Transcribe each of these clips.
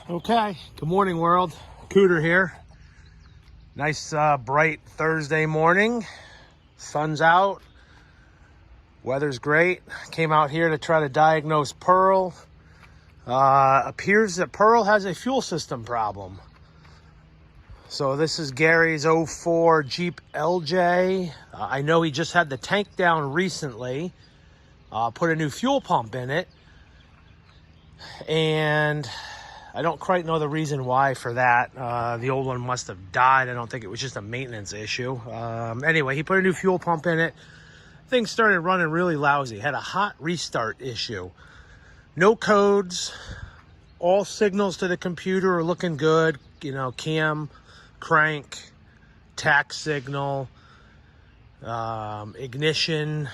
Okay, good morning world. Cooter here. Nice bright Thursday morning. Sun's out. Weather's great. Came out here to try to diagnose Pearl. Appears that Pearl has a fuel system problem. So this is Gary's '04 Jeep LJ. I know he just had the tank down recently. Put a new fuel pump in it. And I don't quite know the reason why for that. The old one must have died. I don't think it was just a maintenance issue. Anyway, he put a new fuel pump in it. Things started running really lousy. Had a hot restart issue. No codes. All signals to the computer are looking good. You know, cam, crank, tach signal, ignition.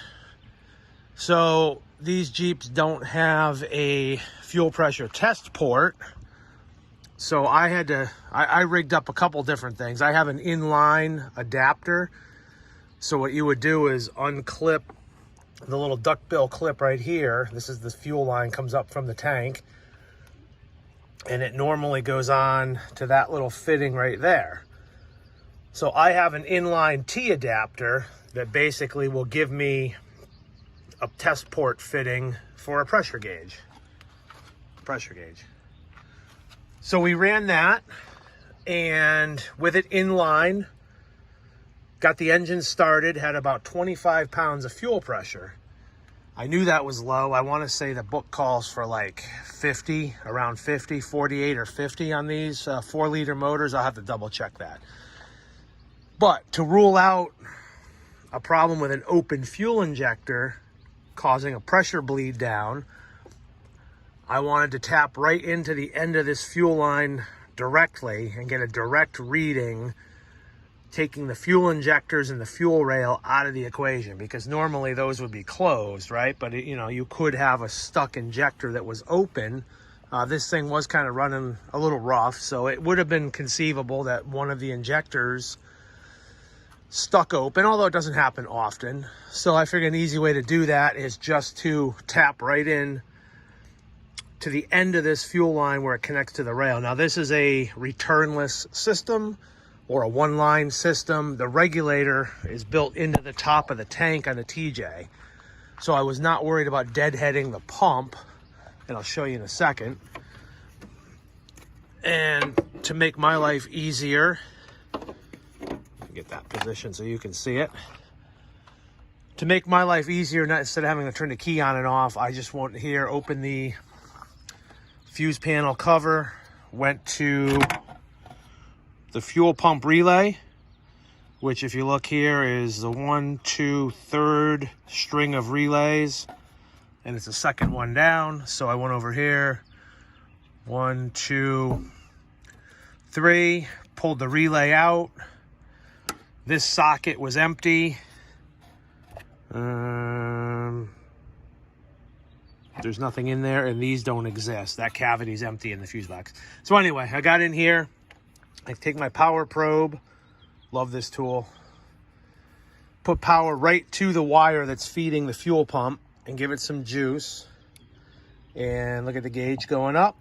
So these Jeeps don't have a fuel pressure test port. So I rigged up a couple different things. I have an inline adapter. So what you would do is unclip the little duckbill clip right here. This is the fuel line, comes up from the tank. And it normally goes on to that little fitting right there. So I have an inline T adapter that basically will give me a test port fitting for a pressure gauge. So we ran that, and with it in line, got the engine started, had about 25 pounds of fuel pressure. I knew that was low. I want to say the book calls for like 50, around 50, 48 or 50 on these 4-liter motors. I'll have to double check that. But to rule out a problem with an open fuel injector causing a pressure bleed down, I wanted to tap right into the end of this fuel line directly and get a direct reading, taking the fuel injectors and the fuel rail out of the equation, because normally those would be closed, right? But you know, you could have a stuck injector that was open. This thing was kind of running a little rough, so it would have been conceivable that one of the injectors stuck open, although it doesn't happen often. So I figured an easy way to do that is just to tap right in to the end of this fuel line where it connects to the rail. Now this is a returnless system or a one-line system. The regulator is built into the top of the tank on the TJ. So I was not worried about deadheading the pump, and I'll show you in a second. And to make my life easier, get that position so you can see it. To make my life easier, instead of having to turn the key on and off, I just went here, open the fuse panel cover, went to the fuel pump relay, which if you look here is the 1, 2, 3rd string of relays, and it's the second one down. So I went over here, 1, 2, 3, pulled the relay out. This socket was empty. There's nothing in there, and these don't exist. That cavity's empty in the fuse box. So anyway, I got in here. I take my power probe. Love this tool. Put power right to the wire that's feeding the fuel pump and give it some juice. And look at the gauge going up.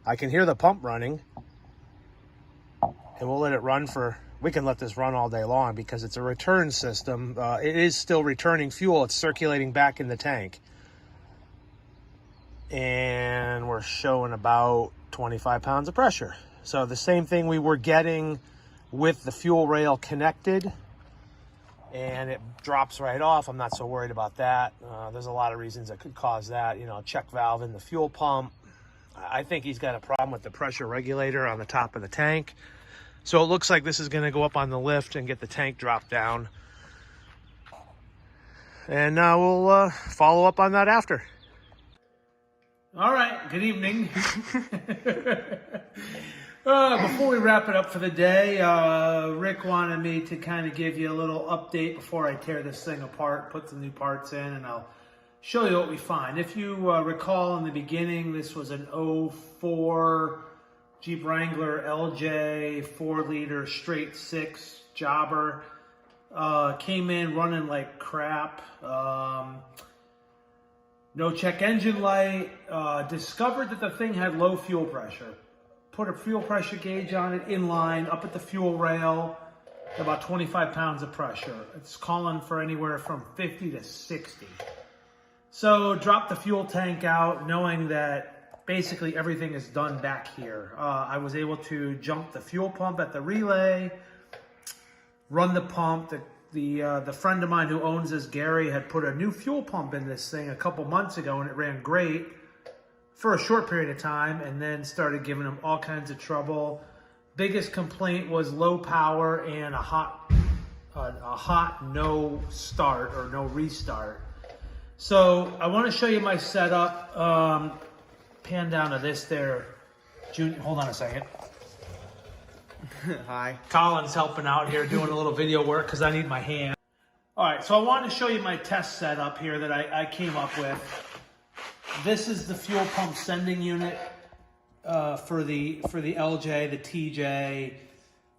I can hear the pump running. And we'll let it run for... We can let this run all day long because it's a return system. It is still returning fuel. It's circulating back in the tank. And we're showing about 25 pounds of pressure. So the same thing we were getting with the fuel rail connected, and it drops right off. I'm not so worried about that. There's a lot of reasons that could cause that. You know, check valve in the fuel pump. I think he's got a problem with the pressure regulator on the top of the tank. So it looks like this is going to go up on the lift and get the tank dropped down. And we'll follow up on that after. All right, good evening. Before we wrap it up for the day, Rick wanted me to kind of give you a little update before I tear this thing apart, put some new parts in, and I'll show you what we find. If you recall in the beginning, this was an '04 Jeep Wrangler LJ 4-liter straight 6 jobber. Came in running like crap. No check engine light. Discovered that the thing had low fuel pressure. put a fuel pressure gauge on it, inline, up at the fuel rail, about 25 pounds of pressure. It's calling for anywhere from 50 to 60. So drop the fuel tank out, knowing that basically everything is done back here. I was able to jump the fuel pump at the relay, run the pump. The friend of mine who owns this, Gary, had put a new fuel pump in this thing a couple months ago, and it ran great for a short period of time, and then started giving him all kinds of trouble. Biggest complaint was low power and a hot no start or no restart. So I want to show you my setup. Pan down to this there. Junior, hold on a second. Hi. Colin's helping out here doing a little video work because I need my hand. All right, so I wanted to show you my test setup here that I came up with. This is the fuel pump sending unit for the LJ, the TJ.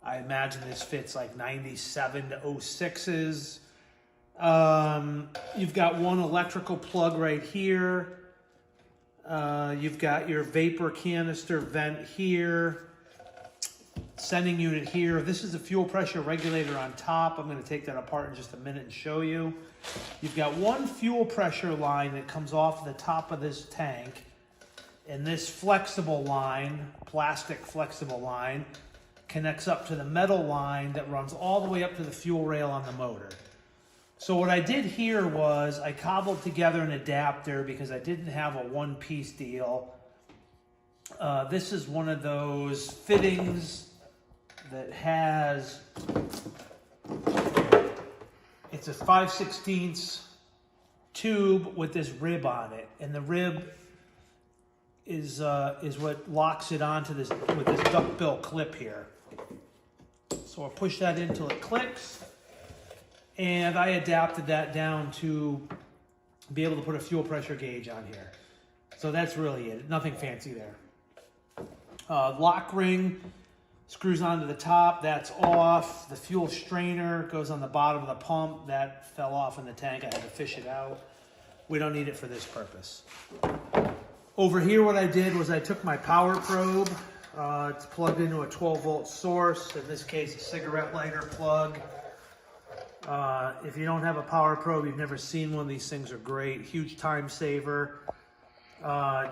I imagine this fits like 97 to 06s. You've got one electrical plug right here. You've got your vapor canister vent here. Sending unit here. This is a fuel pressure regulator on top. I'm going to take that apart in just a minute and show you. You've got one fuel pressure line that comes off the top of this tank, and this flexible line, plastic flexible line, connects up to the metal line that runs all the way up to the fuel rail on the motor. So what I did here was I cobbled together an adapter because I didn't have a one-piece deal. This is one of those fittings that has, it's a 5/16 tube with this rib on it, and the rib is what locks it onto this with this duckbill clip here. So I'll push that in until it clicks, and I adapted that down to be able to put a fuel pressure gauge on here. So that's really it. Nothing fancy there. Lock ring screws onto the top, that's off. The fuel strainer goes on the bottom of the pump. That fell off in the tank. I had to fish it out. We don't need it for this purpose. Over here, what I did was I took my power probe. It's plugged into a 12-volt source. In this case, a cigarette lighter plug. If you don't have a power probe, you've never seen one, these things are great. Huge time saver.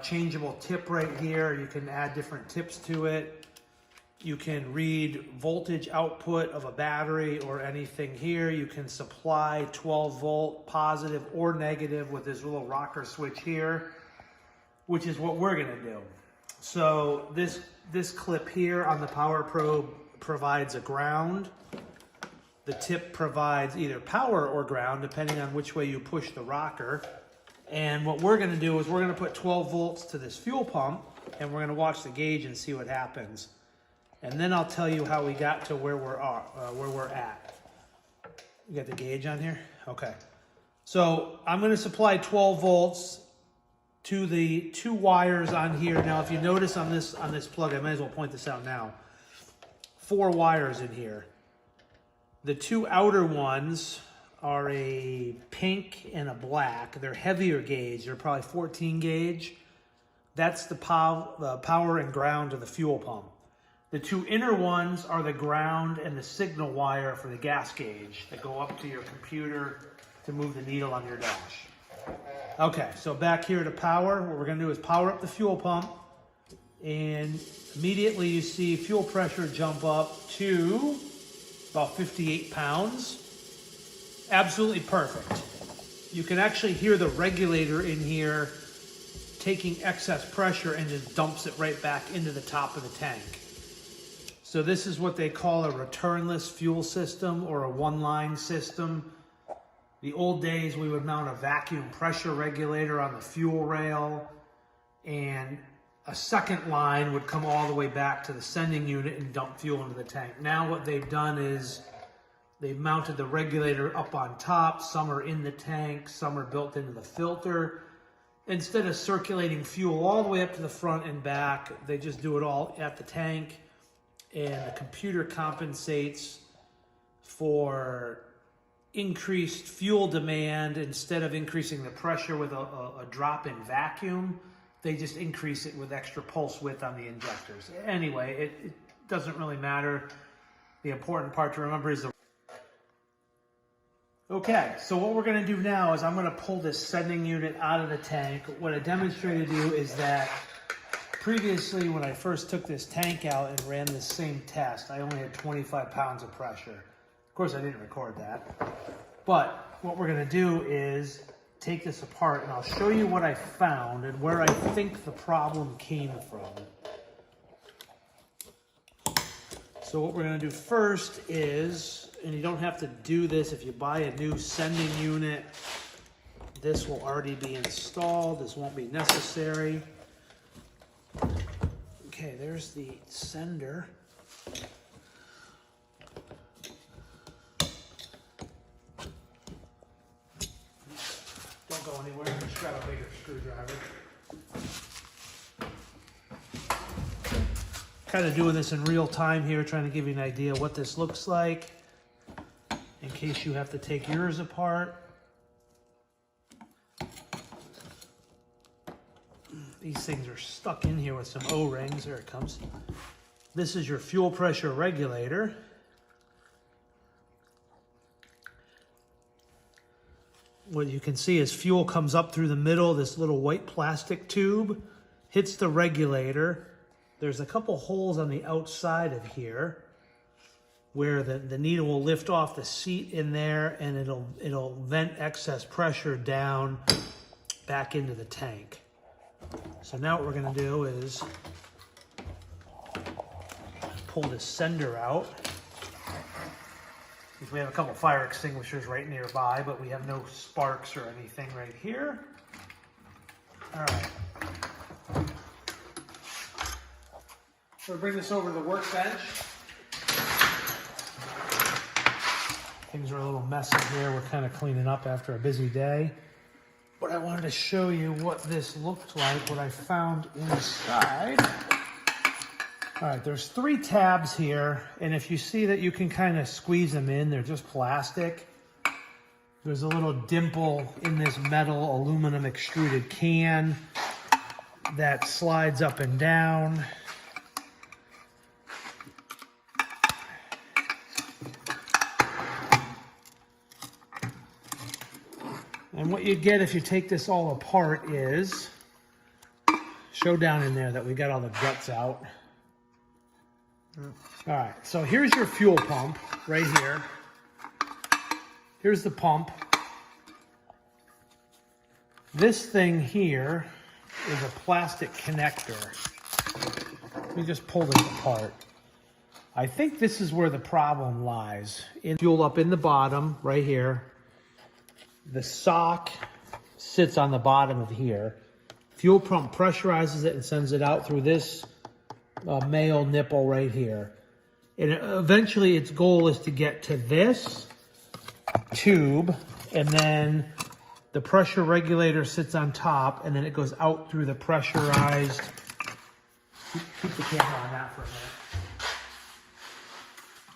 Changeable tip right here. You can add different tips to it. You can read voltage output of a battery or anything here. You can supply 12 volt positive or negative with this little rocker switch here, which is what we're gonna do. So this clip here on the power probe provides a ground. The tip provides either power or ground, depending on which way you push the rocker. And what we're gonna do is we're gonna put 12 volts to this fuel pump, and we're gonna watch the gauge and see what happens. And then I'll tell you how we got to where we're at. You got the gauge on here? Okay. So I'm going to supply 12 volts to the two wires on here. Now, if you notice on this plug, I might as well point this out now. 4 wires in here. The 2 outer ones are a pink and a black. They're heavier gauge. They're probably 14 gauge. That's the power and ground of the fuel pump. The 2 inner ones are the ground and the signal wire for the gas gauge that go up to your computer to move the needle on your dash. Okay, so back here to power, what we're gonna do is power up the fuel pump, and immediately you see fuel pressure jump up to about 58 pounds. Absolutely perfect. You can actually hear the regulator in here taking excess pressure and just dumps it right back into the top of the tank. So this is what they call a returnless fuel system or a one-line system. The old days, we would mount a vacuum pressure regulator on the fuel rail, and a second line would come all the way back to the sending unit and dump fuel into the tank. Now what they've done is they've mounted the regulator up on top. Some are in the tank, some are built into the filter. Instead of circulating fuel all the way up to the front and back, they just do it all at the tank. And the computer compensates for increased fuel demand. Instead of increasing the pressure with a drop in vacuum, they just increase it with extra pulse width on the injectors. Anyway, it doesn't really matter. The important part to remember is the... Okay, so what we're going to do now is I'm going to pull this sending unit out of the tank. What I demonstrated to you is that previously when I first took this tank out and ran this same test, I only had 25 pounds of pressure. Of course, I didn't record that. But what we're going to do is take this apart and I'll show you what I found and where I think the problem came from. So what we're going to do first is, and you don't have to do this if you buy a new sending unit, this will already be installed, this won't be necessary. Okay, there's the sender. Don't go anywhere, just grab a bigger screwdriver. Kind of doing this in real time here, trying to give you an idea what this looks like in case you have to take yours apart. These things are stuck in here with some O-rings. There it comes. This is your fuel pressure regulator. What you can see is fuel comes up through the middle, this little white plastic tube, hits the regulator. There's a couple holes on the outside of here where the needle will lift off the seat in there and it'll vent excess pressure down back into the tank. So now what we're going to do is pull this sender out. We have a couple fire extinguishers right nearby, but we have no sparks or anything right here. All right. So we'll bring this over to the workbench. Things are a little messy here. We're kind of cleaning up after a busy day. But I wanted to show you what this looked like, what I found inside. All right, there's 3 tabs here. And if you see that you can kind of squeeze them in, they're just plastic. There's a little dimple in this metal aluminum extruded can that slides up and down. And what you get if you take this all apart is, show down in there that we got all the guts out. All right, so here's your fuel pump right here. Here's the pump. This thing here is a plastic connector. Let me just pull this apart. I think this is where the problem lies. Fuel up in the bottom right here. The sock sits on the bottom of here. Fuel pump pressurizes it and sends it out through this male nipple right here. And eventually its goal is to get to this tube, and then the pressure regulator sits on top, and then it goes out through the pressurized... Keep the camera on that for a minute.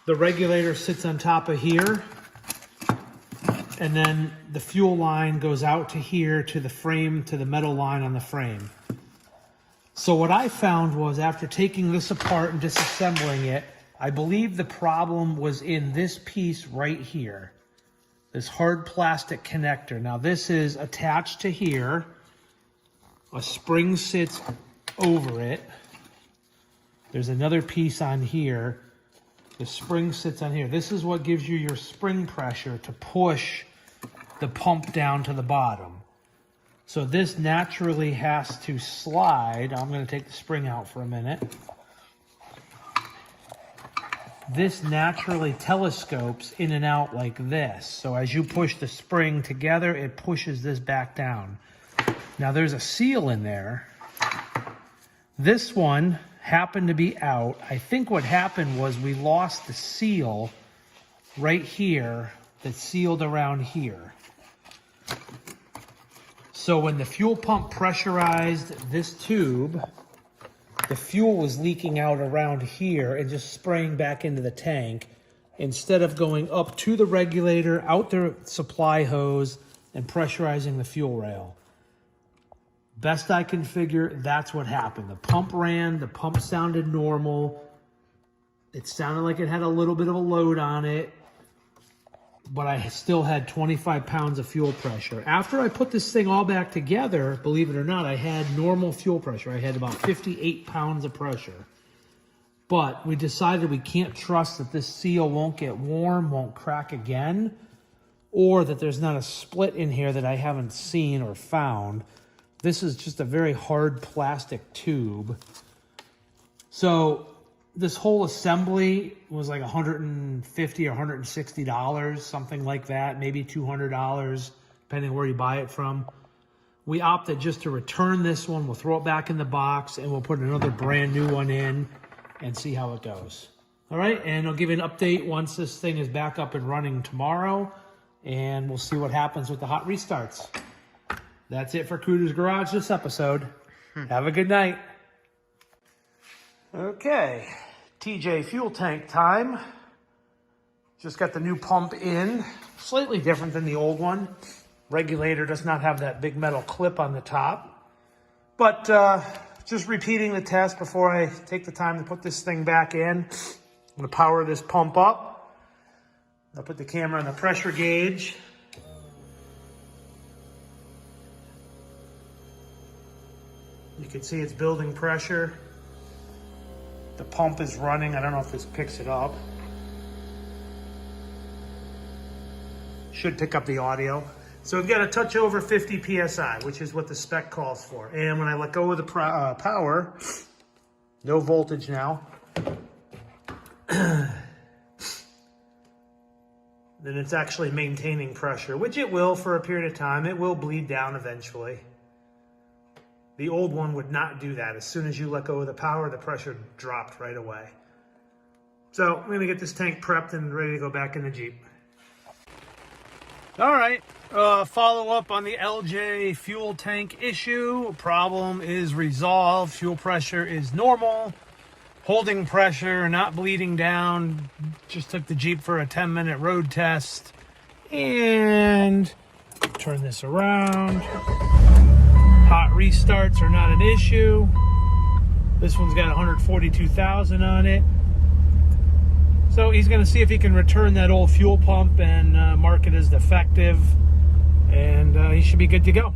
The regulator sits on top of here. And then the fuel line goes out to here, to the frame, to the metal line on the frame. So what I found was, after taking this apart and disassembling it, I believe the problem was in this piece right here. This hard plastic connector. Now this is attached to here. A spring sits over it. There's another piece on here. The spring sits on here. This is what gives you your spring pressure to push the pump down to the bottom. So this naturally has to slide. I'm going to take the spring out for a minute. This naturally telescopes in and out like this. So as you push the spring together, it pushes this back down. Now there's a seal in there. This one happened to be out. I think what happened was we lost the seal right here that's sealed around here. So when the fuel pump pressurized this tube, the fuel was leaking out around here and just spraying back into the tank instead of going up to the regulator, out the supply hose, and pressurizing the fuel rail. Best I can figure, that's what happened. The pump ran, the pump sounded normal. It sounded like it had a little bit of a load on it, but I still had 25 pounds of fuel pressure. After I put this thing all back together, believe it or not, I had normal fuel pressure. I had about 58 pounds of pressure. But we decided we can't trust that this seal won't get warm, won't crack again, or that there's not a split in here that I haven't seen or found. This is just a very hard plastic tube. So this whole assembly was like $150 or $160, something like that, maybe $200, depending on where you buy it from. We opted just to return this one. We'll throw it back in the box and we'll put another brand new one in and see how it goes. All right, and I'll give you an update once this thing is back up and running tomorrow, and we'll see what happens with the hot restarts. That's it for Cooter's Garage this episode. Have a good night. Okay, TJ fuel tank time. Just got the new pump in. Slightly different than the old one. Regulator does not have that big metal clip on the top. But just repeating the test before I take the time to put this thing back in. I'm going to power this pump up. I'll put the camera on the pressure gauge. You can see it's building pressure. The pump is running. I don't know if this picks it up. Should pick up the audio. So we've got a touch over 50 PSI, which is what the spec calls for. And when I let go of the power, no voltage now, then it's actually maintaining pressure, which it will for a period of time. It will bleed down eventually. The old one would not do that. As soon as you let go of the power, the pressure dropped right away. So I'm gonna get this tank prepped and ready to go back in the Jeep. All right, follow up on the LJ fuel tank issue. Problem is resolved. Fuel pressure is normal. Holding pressure, not bleeding down. Just took the Jeep for a 10-minute road test. And turn this around. Hot restarts are not an issue. This one's got 142,000 on it. So he's going to see if he can return that old fuel pump and mark it as defective, and he should be good to go.